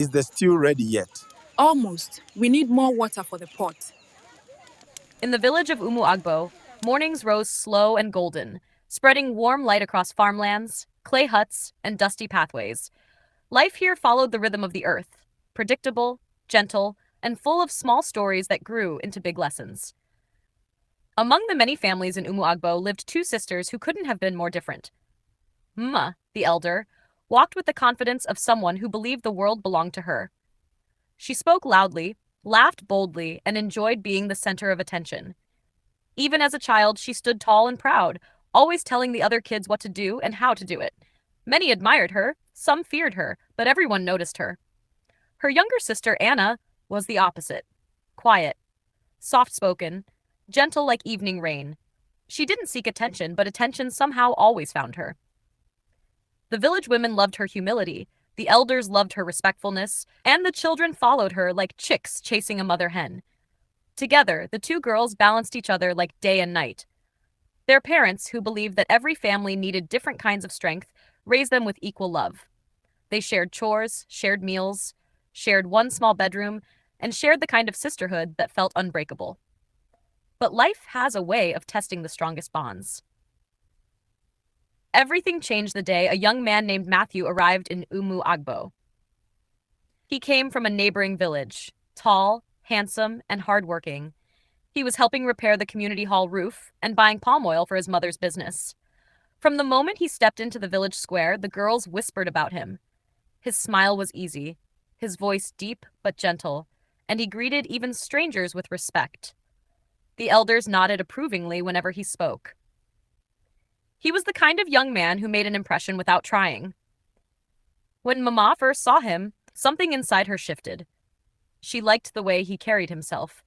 Is the stew ready yet? Almost. We need more water for the pot. In the village of Agbo, mornings rose slow and golden, spreading warm light across farmlands, clay huts, and dusty pathways. Life here followed the rhythm of the earth, predictable, gentle, and full of small stories that grew into big lessons. Among the many families in Agbo lived two sisters who couldn't have been more different. Mma, the elder, walked with the confidence of someone who believed the world belonged to her. She spoke loudly, laughed boldly, and enjoyed being the center of attention. Even as a child, she stood tall and proud, always telling the other kids what to do and how to do it. Many admired her, some feared her, but everyone noticed her. Her younger sister, Annah, was the opposite. Quiet, soft-spoken, gentle like evening rain. She didn't seek attention, but attention somehow always found her. The village women loved her humility, the elders loved her respectfulness, and the children followed her like chicks chasing a mother hen. Together, the two girls balanced each other like day and night. Their parents, who believed that every family needed different kinds of strength, raised them with equal love. They shared chores, shared meals, shared one small bedroom, and shared the kind of sisterhood that felt unbreakable. But life has a way of testing the strongest bonds. Everything changed the day a young man named Matthew arrived in Agbo. He came from a neighboring village, tall, handsome, and hardworking. He was helping repair the community hall roof and buying palm oil for his mother's business. From the moment he stepped into the village square, the girls whispered about him. His smile was easy, his voice deep but gentle, and he greeted even strangers with respect. The elders nodded approvingly whenever he spoke. He was the kind of young man who made an impression without trying. When Mama first saw him, something inside her shifted. She liked the way he carried himself.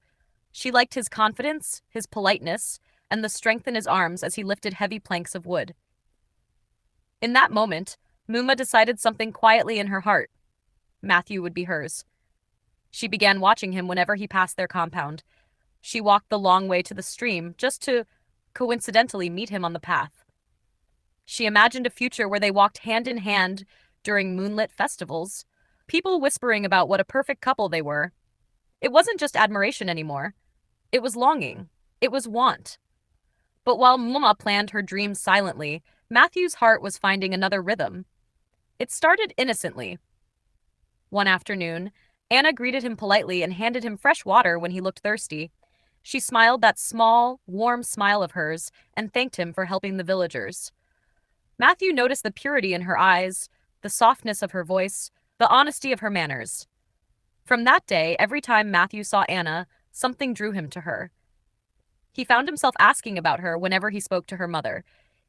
She liked his confidence, his politeness, and the strength in his arms as he lifted heavy planks of wood. In that moment, Muma decided something quietly in her heart. Matthew would be hers. She began watching him whenever he passed their compound. She walked the long way to the stream just to coincidentally meet him on the path. She imagined a future where they walked hand in hand during moonlit festivals, people whispering about what a perfect couple they were. It wasn't just admiration anymore. It was longing. It was want. But while Muma planned her dreams silently, Matthew's heart was finding another rhythm. It started innocently. One afternoon, Anna greeted him politely and handed him fresh water when he looked thirsty. She smiled that small, warm smile of hers and thanked him for helping the villagers. Matthew noticed the purity in her eyes, the softness of her voice, the honesty of her manners. From that day, every time Matthew saw Anna, something drew him to her. He found himself asking about her whenever he spoke to her mother.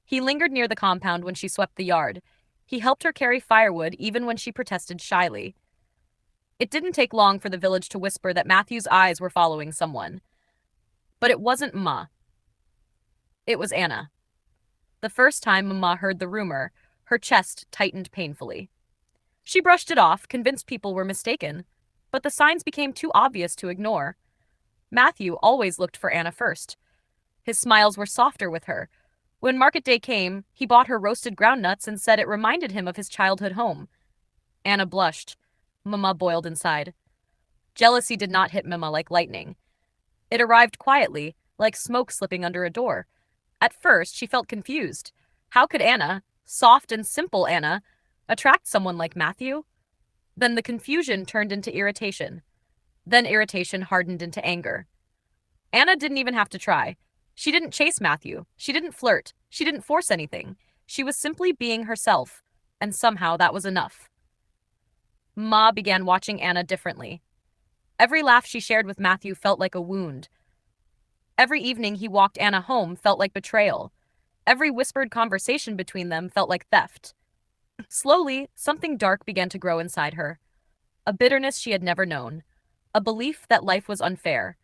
He lingered near the compound when she swept the yard. He helped her carry firewood even when she protested shyly. It didn't take long for the village to whisper that Matthew's eyes were following someone. But it wasn't Ma. It was Anna. The first time Mama heard the rumor, her chest tightened painfully. She brushed it off, convinced people were mistaken, but the signs became too obvious to ignore. Matthew always looked for Anna first. His smiles were softer with her. When market day came, he bought her roasted groundnuts and said it reminded him of his childhood home. Anna blushed. Mama boiled inside. Jealousy did not hit Mama like lightning. It arrived quietly, like smoke slipping under a door. At first, she felt confused. How could Anna, soft and simple Anna, attract someone like Matthew? Then the confusion turned into irritation. Then irritation hardened into anger. Anna didn't even have to try. She didn't chase Matthew. She didn't flirt. She didn't force anything. She was simply being herself, and somehow that was enough. Ma began watching Anna differently. Every laugh she shared with Matthew felt like a wound. Every evening he walked Anna home felt like betrayal. Every whispered conversation between them felt like theft. Slowly, something dark began to grow inside her. A bitterness she had never known. A belief that life was unfair.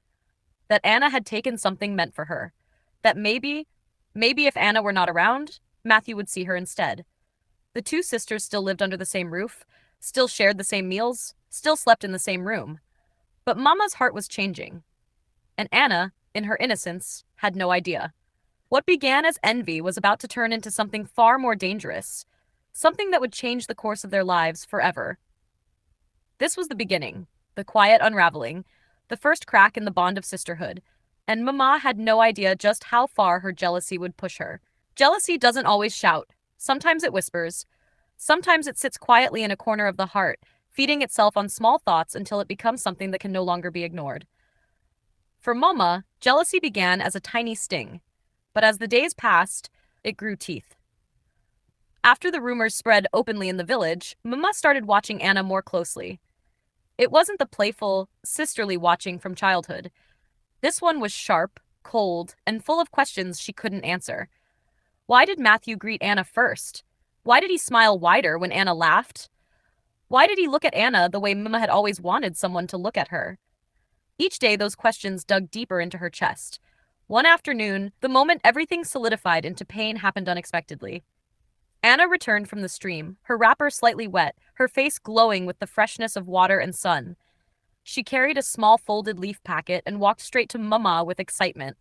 That Anna had taken something meant for her. That maybe if Anna were not around, Matthew would see her instead. The two sisters still lived under the same roof, still shared the same meals, still slept in the same room. But Mama's heart was changing. And Anna, in her innocence, had no idea. What began as envy was about to turn into something far more dangerous, something that would change the course of their lives forever. This was the beginning, the quiet unraveling, the first crack in the bond of sisterhood, and Mama had no idea just how far her jealousy would push her. Jealousy doesn't always shout. Sometimes it whispers. Sometimes it sits quietly in a corner of the heart, feeding itself on small thoughts until it becomes something that can no longer be ignored. For Mama, jealousy began as a tiny sting, but as the days passed, it grew teeth. After the rumors spread openly in the village, Mama started watching Annah more closely. It wasn't the playful, sisterly watching from childhood. This one was sharp, cold, and full of questions she couldn't answer. Why did Matthew greet Annah first? Why did he smile wider when Annah laughed? Why did he look at Annah the way Mama had always wanted someone to look at her? Each day, those questions dug deeper into her chest. One afternoon, the moment everything solidified into pain happened unexpectedly. Annah returned from the stream, her wrapper slightly wet, her face glowing with the freshness of water and sun. She carried a small folded leaf packet and walked straight to Mama with excitement.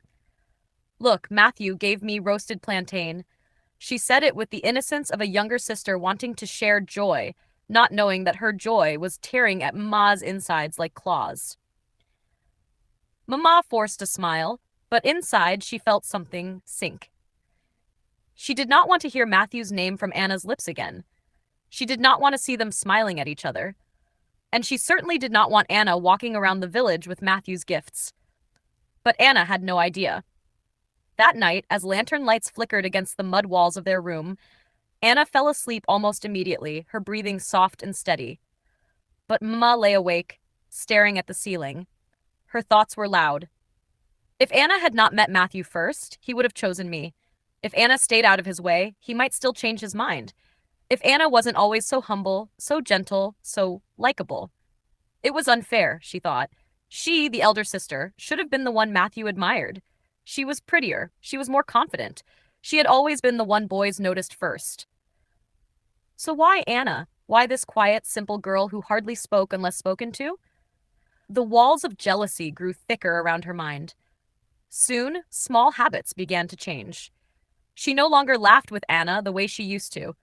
"Look, Matthew gave me roasted plantain." She said it with the innocence of a younger sister wanting to share joy, not knowing that her joy was tearing at Mama's insides like claws. Mama forced a smile, but inside she felt something sink. She did not want to hear Matthew's name from Annah's lips again. She did not want to see them smiling at each other. And she certainly did not want Annah walking around the village with Matthew's gifts. But Annah had no idea. That night, as lantern lights flickered against the mud walls of their room, Annah fell asleep almost immediately, her breathing soft and steady. But Mama lay awake, staring at the ceiling. Her thoughts were loud. If Annah had not met Matthew first, he would have chosen me. If Annah stayed out of his way, he might still change his mind. If Annah wasn't always so humble, so gentle, so likable. It was unfair, she thought. She, the elder sister, should have been the one Matthew admired. She was prettier. She was more confident. She had always been the one boys noticed first. So why Annah? Why this quiet, simple girl who hardly spoke unless spoken to? The walls of jealousy grew thicker around her mind. Soon, small habits began to change. She no longer laughed with Annah the way she used to.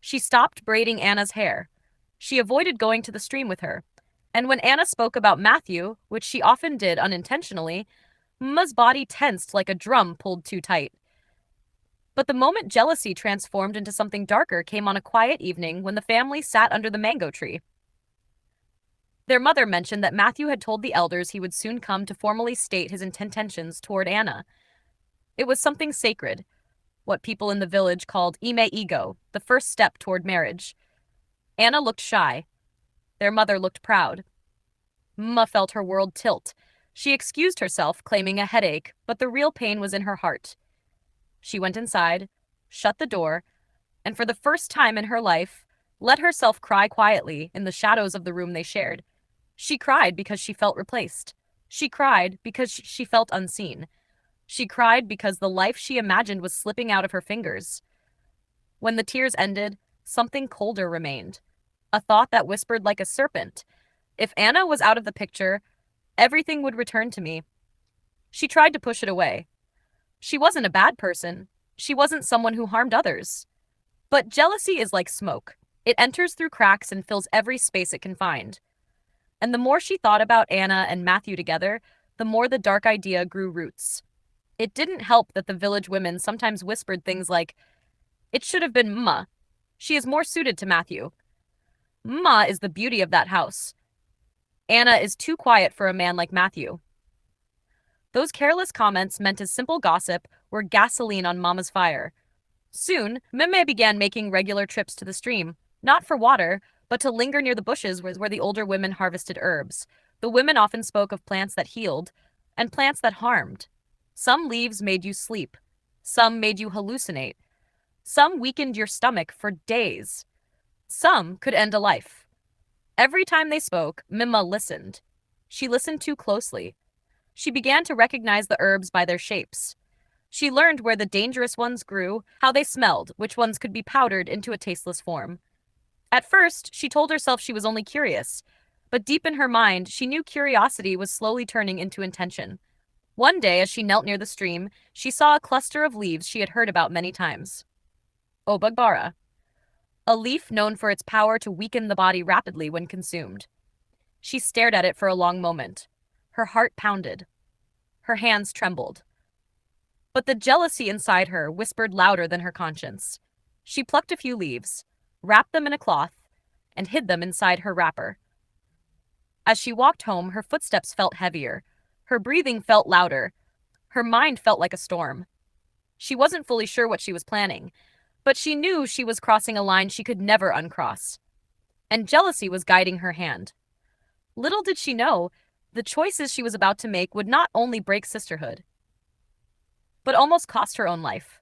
She stopped braiding Annah's hair. She avoided going to the stream with her. And when Annah spoke about Matthew, which she often did unintentionally, Mma's body tensed like a drum pulled too tight. But the moment jealousy transformed into something darker came on a quiet evening when the family sat under the mango tree. Their mother mentioned that Matthew had told the elders he would soon come to formally state his intentions toward Annah. It was something sacred, what people in the village called Ime ego, the first step toward marriage. Annah looked shy. Their mother looked proud. Mma felt her world tilt. She excused herself, claiming a headache, but the real pain was in her heart. She went inside, shut the door, and for the first time in her life, let herself cry quietly in the shadows of the room they shared. She cried because she felt replaced. She cried because she felt unseen. She cried because the life she imagined was slipping out of her fingers. When the tears ended, something colder remained. A thought that whispered like a serpent. If Annah was out of the picture, everything would return to me. She tried to push it away. She wasn't a bad person. She wasn't someone who harmed others. But jealousy is like smoke. It enters through cracks and fills every space it can find. And the more she thought about Annah and Matthew together, the more the dark idea grew roots. It didn't help that the village women sometimes whispered things like, "It should have been Mma. She is more suited to Matthew. Mma is the beauty of that house. Annah is too quiet for a man like Matthew." Those careless comments meant as simple gossip were gasoline on Mama's fire. Soon, Mma began making regular trips to the stream, not for water, but to linger near the bushes where the older women harvested herbs. The women often spoke of plants that healed and plants that harmed. Some leaves made you sleep. Some made you hallucinate. Some weakened your stomach for days. Some could end a life. Every time they spoke, Mma listened. She listened too closely. She began to recognize the herbs by their shapes. She learned where the dangerous ones grew, how they smelled, which ones could be powdered into a tasteless form. At first, she told herself she was only curious, but deep in her mind, she knew curiosity was slowly turning into intention. One day, as she knelt near the stream, she saw a cluster of leaves she had heard about many times. Obagbara, a leaf known for its power to weaken the body rapidly when consumed. She stared at it for a long moment. Her heart pounded. Her hands trembled. But the jealousy inside her whispered louder than her conscience. She plucked a few leaves, wrapped them in a cloth, and hid them inside her wrapper. As she walked home, her footsteps felt heavier. Her breathing felt louder. Her mind felt like a storm. She wasn't fully sure what she was planning, but she knew she was crossing a line she could never uncross. And jealousy was guiding her hand. Little did she know, the choices she was about to make would not only break sisterhood, but almost cost her own life.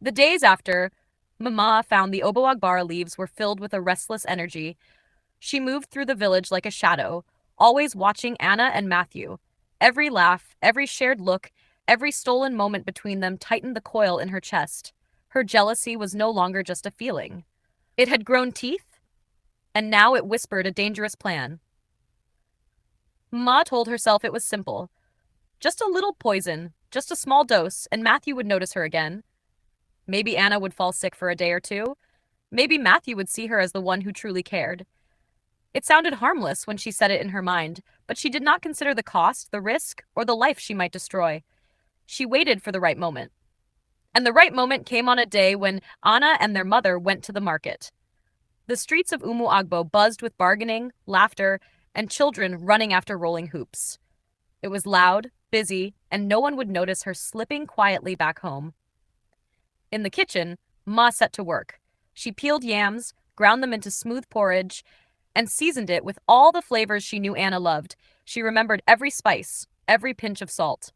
The days after, Mma found the Oboagbara leaves were filled with a restless energy. She moved through the village like a shadow, always watching Annah and Matthew. Every laugh, every shared look, every stolen moment between them tightened the coil in her chest. Her jealousy was no longer just a feeling. It had grown teeth, and now it whispered a dangerous plan. Ma told herself it was simple. Just a little poison, just a small dose, and Matthew would notice her again. Maybe Annah would fall sick for a day or two. Maybe Matthew would see her as the one who truly cared. It sounded harmless when she said it in her mind, but she did not consider the cost, the risk, or the life she might destroy. She waited for the right moment. And the right moment came on a day when Annah and their mother went to the market. The streets of Agbo buzzed with bargaining, laughter, and children running after rolling hoops. It was loud, busy, and no one would notice her slipping quietly back home. In the kitchen, Ma set to work. She peeled yams, ground them into smooth porridge, and seasoned it with all the flavors she knew Annah loved. She remembered every spice, every pinch of salt.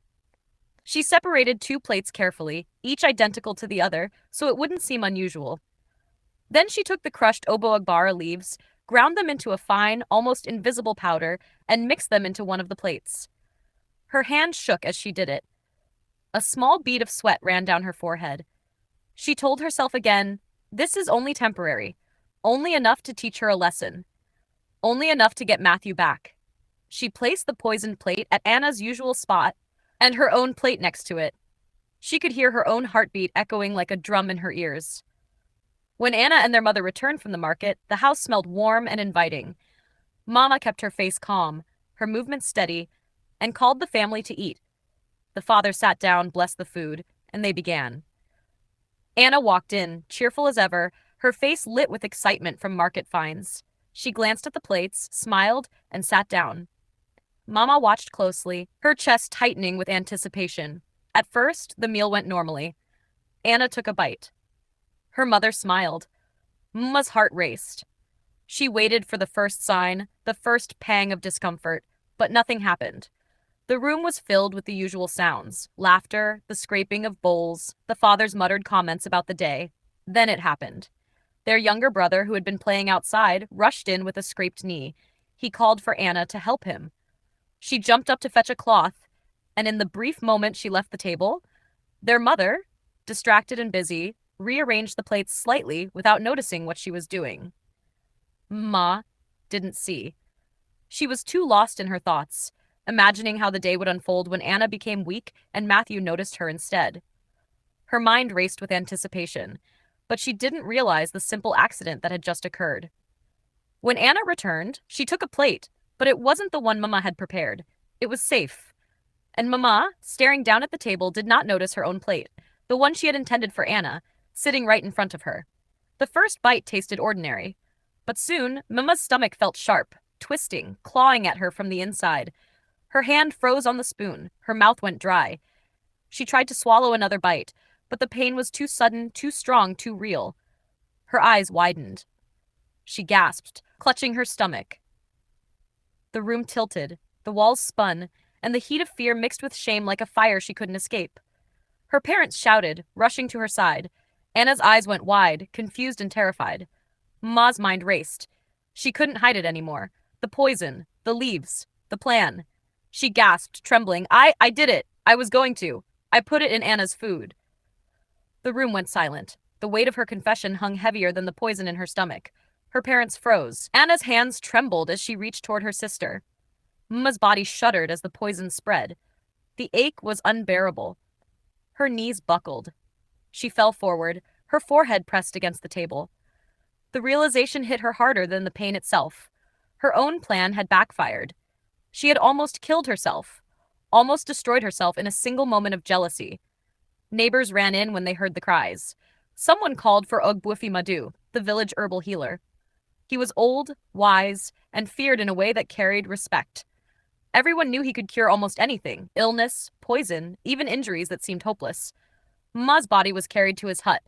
She separated 2 plates carefully, each identical to the other, so it wouldn't seem unusual. Then she took the crushed Oboagbara leaves, ground them into a fine, almost invisible powder, and mixed them into one of the plates. Her hand shook as she did it. A small bead of sweat ran down her forehead. She told herself again, this is only temporary, only enough to teach her a lesson, only enough to get Matthew back. She placed the poisoned plate at Anna's usual spot and her own plate next to it. She could hear her own heartbeat echoing like a drum in her ears. When Annah and their mother returned from the market, the house smelled warm and inviting. Mama kept her face calm, her movements steady, and called the family to eat. The father sat down, blessed the food, and they began. Annah walked in, cheerful as ever, her face lit with excitement from market finds. She glanced at the plates, smiled, and sat down. Mama watched closely, her chest tightening with anticipation. At first, the meal went normally. Annah took a bite. Her mother smiled. Mma's heart raced. She waited for the first sign, the first pang of discomfort, but nothing happened. The room was filled with the usual sounds, laughter, the scraping of bowls, the father's muttered comments about the day. Then it happened. Their younger brother, who had been playing outside, rushed in with a scraped knee. He called for Annah to help him. She jumped up to fetch a cloth, and in the brief moment she left the table, their mother, distracted and busy, rearranged the plates slightly without noticing what she was doing. Ma didn't see. She was too lost in her thoughts, imagining how the day would unfold when Annah became weak and Matthew noticed her instead. Her mind raced with anticipation, but she didn't realize the simple accident that had just occurred. When Annah returned, she took a plate, but it wasn't the one Mama had prepared. It was safe. And Mama, staring down at the table, did not notice her own plate, the one she had intended for Annah, sitting right in front of her. The first bite tasted ordinary, but soon Mama's stomach felt sharp, twisting, clawing at her from the inside. Her hand froze on the spoon, her mouth went dry. She tried to swallow another bite, but the pain was too sudden, too strong, too real. Her eyes widened. She gasped, clutching her stomach. The room tilted, the walls spun, and the heat of fear mixed with shame like a fire she couldn't escape. Her parents shouted, rushing to her side. Anna's eyes went wide, confused and terrified. Ma's mind raced. She couldn't hide it anymore. The poison, the leaves, the plan. She gasped, trembling. I did it. I was going to. I put it in Anna's food. The room went silent. The weight of her confession hung heavier than the poison in her stomach. Her parents froze. Anna's hands trembled as she reached toward her sister. Mma's body shuddered as the poison spread. The ache was unbearable. Her knees buckled. She fell forward, her forehead pressed against the table. The realization hit her harder than the pain itself. Her own plan had backfired. She had almost killed herself, almost destroyed herself in a single moment of jealousy. Neighbors ran in when they heard the cries. Someone called for Ogbuefi Madu, the village herbal healer. He was old, wise, and feared in a way that carried respect. Everyone knew he could cure almost anything: illness, poison, even injuries that seemed hopeless. Mma's body was carried to his hut.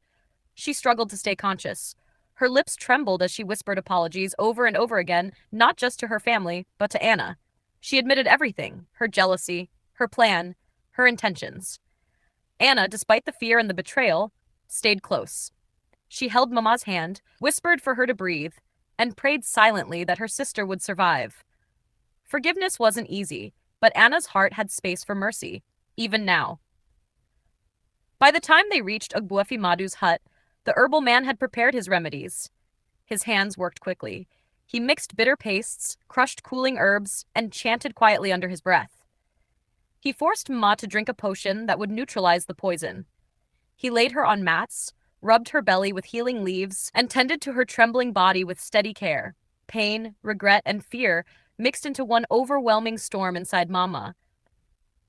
She struggled to stay conscious. Her lips trembled as she whispered apologies over and over again, not just to her family, but to Annah. She admitted everything: her jealousy, her plan, her intentions. Annah, despite the fear and the betrayal, stayed close. She held Mama's hand, whispered for her to breathe, and prayed silently that her sister would survive. Forgiveness wasn't easy, but Anna's heart had space for mercy, even now. By the time they reached Ogbuefi Madu's hut, the herbal man had prepared his remedies. His hands worked quickly. He mixed bitter pastes, crushed cooling herbs, and chanted quietly under his breath. He forced Mma to drink a potion that would neutralize the poison. He laid her on mats, rubbed her belly with healing leaves, and tended to her trembling body with steady care. Pain, regret, and fear mixed into one overwhelming storm inside Mama.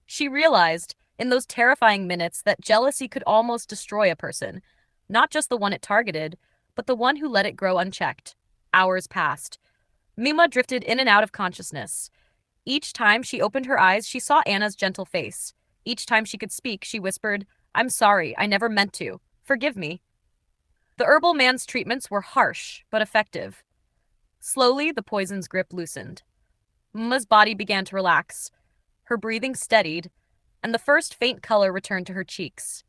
She realized, in those terrifying minutes, that jealousy could almost destroy a person, not just the one it targeted, but the one who let it grow unchecked. Hours passed. Mima drifted in and out of consciousness. Each time she opened her eyes, she saw Anna's gentle face. Each time she could speak, she whispered, "I'm sorry, I never meant to. Forgive me." The herbal man's treatments were harsh, but effective. Slowly, the poison's grip loosened. Mma's body began to relax. Her breathing steadied, and the first faint color returned to her cheeks.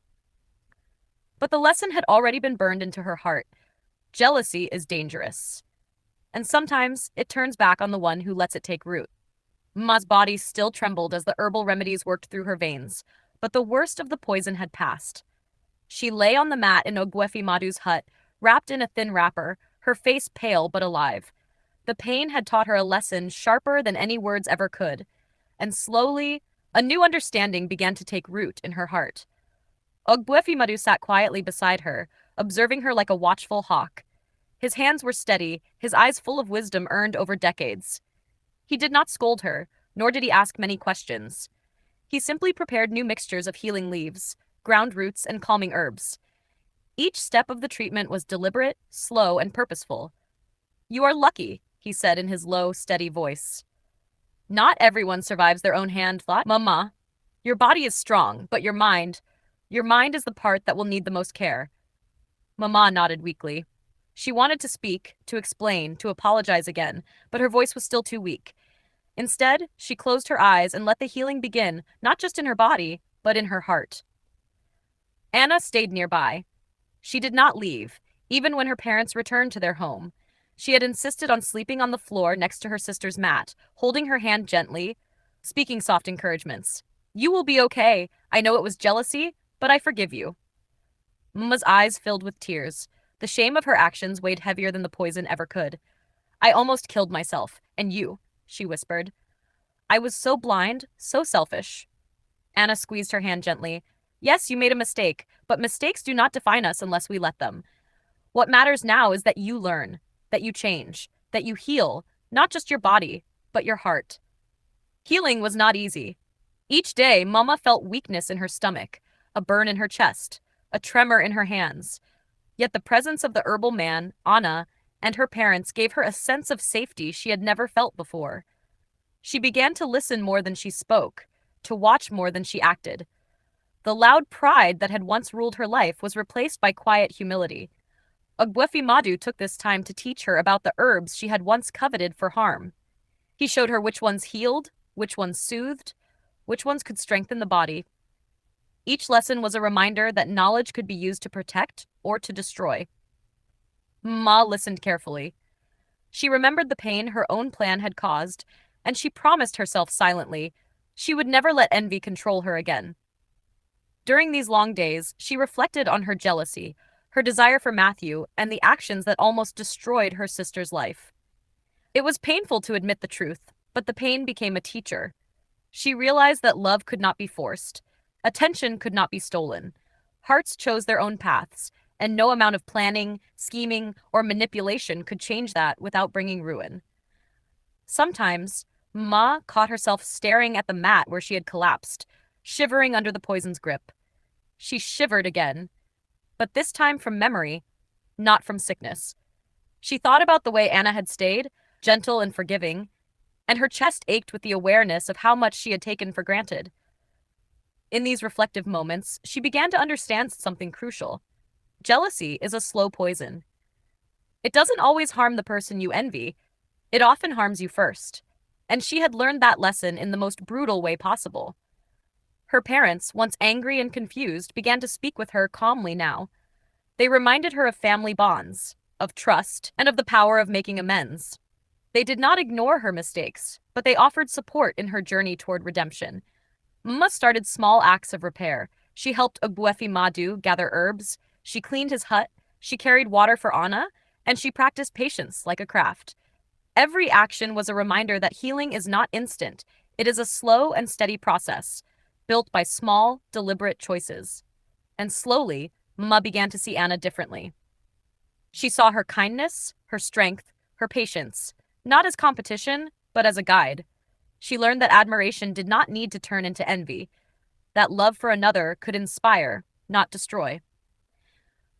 But the lesson had already been burned into her heart. Jealousy is dangerous, and sometimes it turns back on the one who lets it take root. Mma's body still trembled as the herbal remedies worked through her veins, but the worst of the poison had passed. She lay on the mat in Ogbuefi Madu's hut, wrapped in a thin wrapper, her face pale but alive. The pain had taught her a lesson sharper than any words ever could, and slowly, a new understanding began to take root in her heart. Ogbuefi Madu sat quietly beside her, observing her like a watchful hawk. His hands were steady, his eyes full of wisdom earned over decades. He did not scold her, nor did he ask many questions. He simply prepared new mixtures of healing leaves, ground roots, and calming herbs. Each step of the treatment was deliberate, slow, and purposeful. "You are lucky," he said in his low, steady voice. "Not everyone survives their own hand thought. Mama, your body is strong, but your mind is the part that will need the most care." Mama nodded weakly. She wanted to speak, to explain, to apologize again, but her voice was still too weak. Instead, she closed her eyes and let the healing begin, not just in her body, but in her heart. Anna stayed nearby. She did not leave, even when her parents returned to their home. She had insisted on sleeping on the floor next to her sister's mat, holding her hand gently, speaking soft encouragements. "You will be okay. I know it was jealousy, but I forgive you." Mma's eyes filled with tears. The shame of her actions weighed heavier than the poison ever could. "I almost killed myself, and you," she whispered. "I was so blind, so selfish." Anna squeezed her hand gently. "Yes, you made a mistake, but mistakes do not define us unless we let them. What matters now is that you learn, that you change, that you heal, not just your body, but your heart." Healing was not easy. Each day, Mama felt weakness in her stomach, a burn in her chest, a tremor in her hands. Yet the presence of the herbal man, Annah, and her parents gave her a sense of safety she had never felt before. She began to listen more than she spoke, to watch more than she acted. The loud pride that had once ruled her life was replaced by quiet humility. Ogbuefi Madu took this time to teach her about the herbs she had once coveted for harm. He showed her which ones healed, which ones soothed, which ones could strengthen the body. Each lesson was a reminder that knowledge could be used to protect or to destroy. Ma listened carefully. She remembered the pain her own plan had caused, and she promised herself silently she would never let envy control her again. During these long days, she reflected on her jealousy, her desire for Matthew, and the actions that almost destroyed her sister's life. It was painful to admit the truth, but the pain became a teacher. She realized that love could not be forced. Attention could not be stolen. Hearts chose their own paths, and no amount of planning, scheming, or manipulation could change that without bringing ruin. Sometimes, Ma caught herself staring at the mat where she had collapsed, shivering under the poison's grip. She shivered again, but this time from memory, not from sickness. She thought about the way Anna had stayed, gentle and forgiving, and her chest ached with the awareness of how much she had taken for granted. In these reflective moments, she began to understand something crucial. Jealousy is a slow poison. It doesn't always harm the person you envy, it often harms you first. And she had learned that lesson in the most brutal way possible. Her parents, once angry and confused, began to speak with her calmly now. They reminded her of family bonds, of trust, and of the power of making amends. They did not ignore her mistakes, but they offered support in her journey toward redemption. Mma started small acts of repair. She helped Ogbuefi Madu gather herbs, she cleaned his hut, she carried water for Anna, and she practiced patience like a craft. Every action was a reminder that healing is not instant. It is a slow and steady process, built by small, deliberate choices. And slowly, Mma began to see Anna differently. She saw her kindness, her strength, her patience, not as competition, but as a guide. She learned that admiration did not need to turn into envy, that love for another could inspire, not destroy.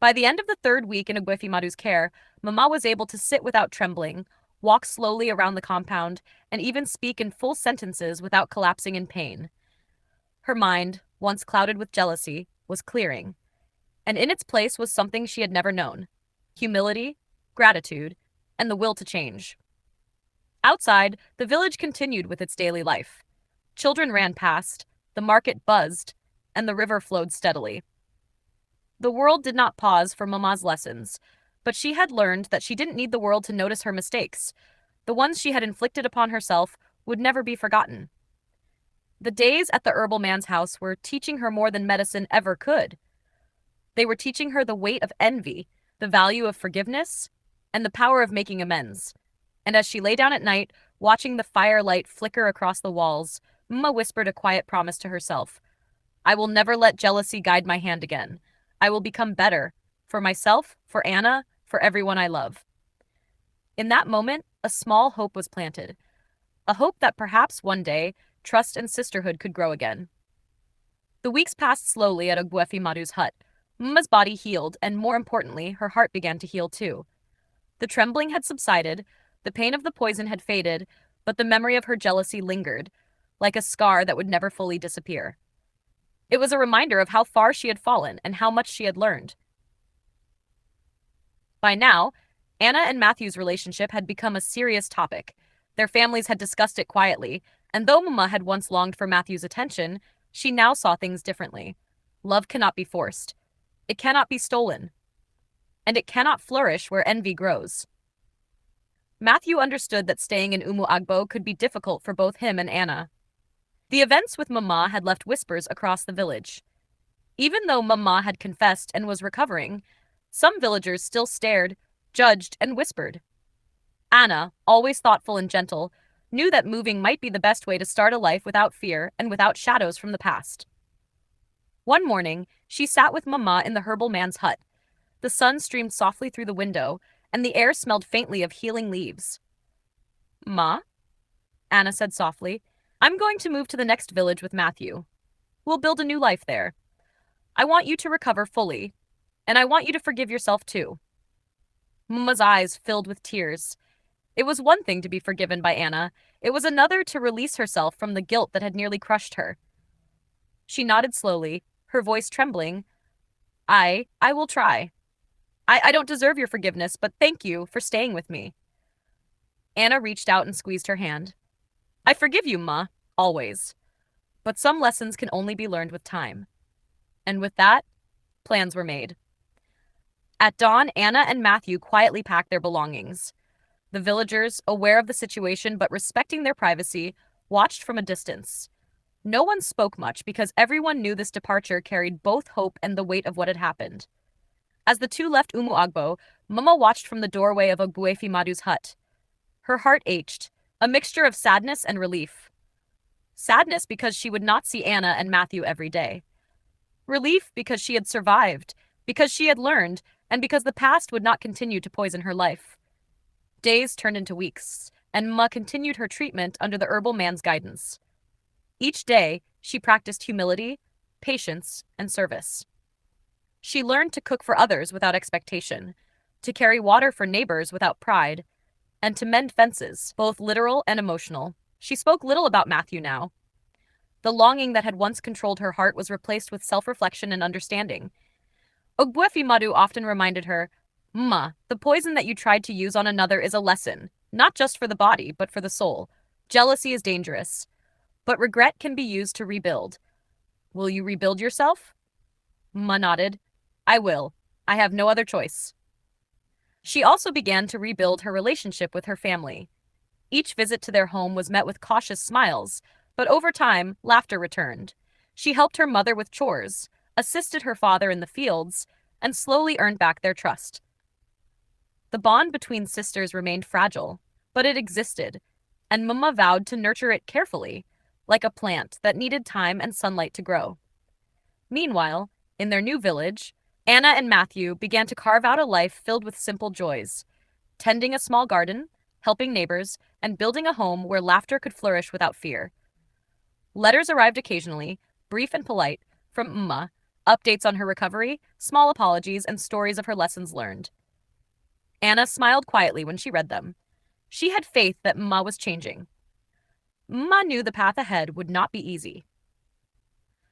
By the end of the third week in Ogbuefi Madu's care, Mama was able to sit without trembling, walk slowly around the compound, and even speak in full sentences without collapsing in pain. Her mind, once clouded with jealousy, was clearing, and in its place was something she had never known: humility, gratitude, and the will to change. Outside, the village continued with its daily life. Children ran past, the market buzzed, and the river flowed steadily. The world did not pause for Mama's lessons, but she had learned that she didn't need the world to notice her mistakes. The ones she had inflicted upon herself would never be forgotten. The days at the herbal man's house were teaching her more than medicine ever could. They were teaching her the weight of envy, the value of forgiveness, and the power of making amends. And as she lay down at night, watching the firelight flicker across the walls, Mma whispered a quiet promise to herself. I will never let jealousy guide my hand again. I will become better, for myself, for Anna, for everyone I love. In that moment, a small hope was planted. A hope that perhaps one day, trust and sisterhood could grow again. The weeks passed slowly at Ogbuefi Madu's hut. Mma's body healed, and more importantly, her heart began to heal too. The trembling had subsided, the pain of the poison had faded, but the memory of her jealousy lingered, like a scar that would never fully disappear. It was a reminder of how far she had fallen and how much she had learned. By now, Anna and Matthew's relationship had become a serious topic. Their families had discussed it quietly, and though Mama had once longed for Matthew's attention, she now saw things differently. Love cannot be forced. It cannot be stolen. And it cannot flourish where envy grows. Matthew understood that staying in Agbo could be difficult for both him and Anna. The events with Mama had left whispers across the village. Even though Mama had confessed and was recovering, some villagers still stared, judged, and whispered. Anna, always thoughtful and gentle, knew that moving might be the best way to start a life without fear and without shadows from the past. One morning, she sat with Mama in the herbal man's hut. The sun streamed softly through the window, and the air smelled faintly of healing leaves. Ma, Anna said softly, I'm going to move to the next village with Matthew. We'll build a new life there. I want you to recover fully, and I want you to forgive yourself too. Mama's eyes filled with tears. It was one thing to be forgiven by Anna. It was another to release herself from the guilt that had nearly crushed her. She nodded slowly, her voice trembling. I will try. I don't deserve your forgiveness, but thank you for staying with me. Anna reached out and squeezed her hand. I forgive you, Ma, always. But some lessons can only be learned with time. And with that, plans were made. At dawn, Anna and Matthew quietly packed their belongings. The villagers, aware of the situation but respecting their privacy, watched from a distance. No one spoke much because everyone knew this departure carried both hope and the weight of what had happened. As the two left Agbo, Mama watched from the doorway of Ogbuefi Madu's hut. Her heart ached, a mixture of sadness and relief. Sadness because she would not see Anna and Matthew every day. Relief because she had survived, because she had learned, and because the past would not continue to poison her life. Days turned into weeks, and Mma continued her treatment under the herbal man's guidance. Each day, she practiced humility, patience, and service. She learned to cook for others without expectation, to carry water for neighbors without pride, and to mend fences, both literal and emotional. She spoke little about Matthew now. The longing that had once controlled her heart was replaced with self-reflection and understanding. Ogbuefi Madu often reminded her, Mma, the poison that you tried to use on another is a lesson, not just for the body, but for the soul. Jealousy is dangerous, but regret can be used to rebuild. Will you rebuild yourself? Mma nodded. I will. I have no other choice. She also began to rebuild her relationship with her family. Each visit to their home was met with cautious smiles, but over time, laughter returned. She helped her mother with chores, assisted her father in the fields, and slowly earned back their trust. The bond between sisters remained fragile, but it existed, and Mma vowed to nurture it carefully, like a plant that needed time and sunlight to grow. Meanwhile, in their new village, Anna and Matthew began to carve out a life filled with simple joys, tending a small garden, helping neighbors, and building a home where laughter could flourish without fear. Letters arrived occasionally, brief and polite, from Mma, updates on her recovery, small apologies, and stories of her lessons learned. Anna smiled quietly when she read them. She had faith that Mma was changing. Mma knew the path ahead would not be easy.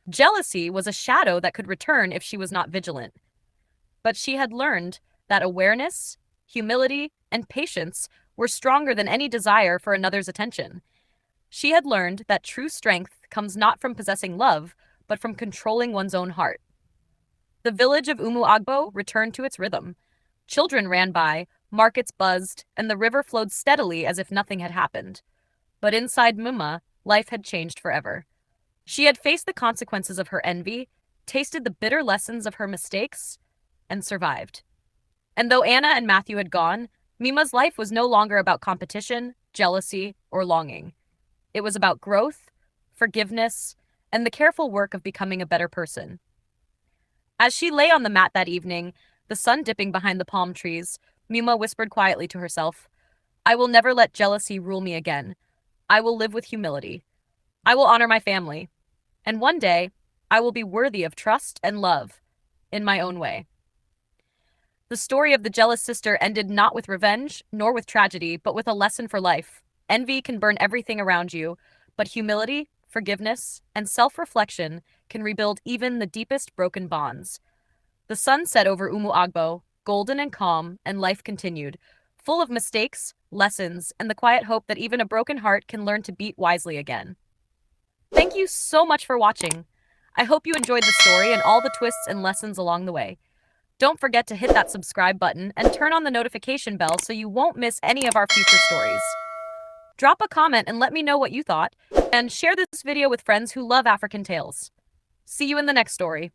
Jealousy was a shadow that could return if she was not vigilant. But she had learned that awareness, humility, and patience were stronger than any desire for another's attention. She had learned that true strength comes not from possessing love, but from controlling one's own heart. The village of Agbo returned to its rhythm. Children ran by, markets buzzed, and the river flowed steadily as if nothing had happened. But inside Mma, life had changed forever. She had faced the consequences of her envy, tasted the bitter lessons of her mistakes, and survived. And though Anna and Matthew had gone, Mma's life was no longer about competition, jealousy, or longing. It was about growth, forgiveness, and the careful work of becoming a better person. As she lay on the mat that evening, the sun dipping behind the palm trees, Mma whispered quietly to herself, I will never let jealousy rule me again. I will live with humility. I will honor my family. And one day, I will be worthy of trust and love in my own way. The story of the jealous sister ended not with revenge, nor with tragedy, but with a lesson for life. Envy can burn everything around you, but humility, forgiveness, and self-reflection can rebuild even the deepest broken bonds. The sun set over Agbo, golden and calm, and life continued, full of mistakes, lessons, and the quiet hope that even a broken heart can learn to beat wisely again. Thank you so much for watching. I hope you enjoyed the story and all the twists and lessons along the way. Don't forget to hit that subscribe button and turn on the notification bell so you won't miss any of our future stories. Drop a comment and let me know what you thought, and share this video with friends who love African tales. See you in the next story.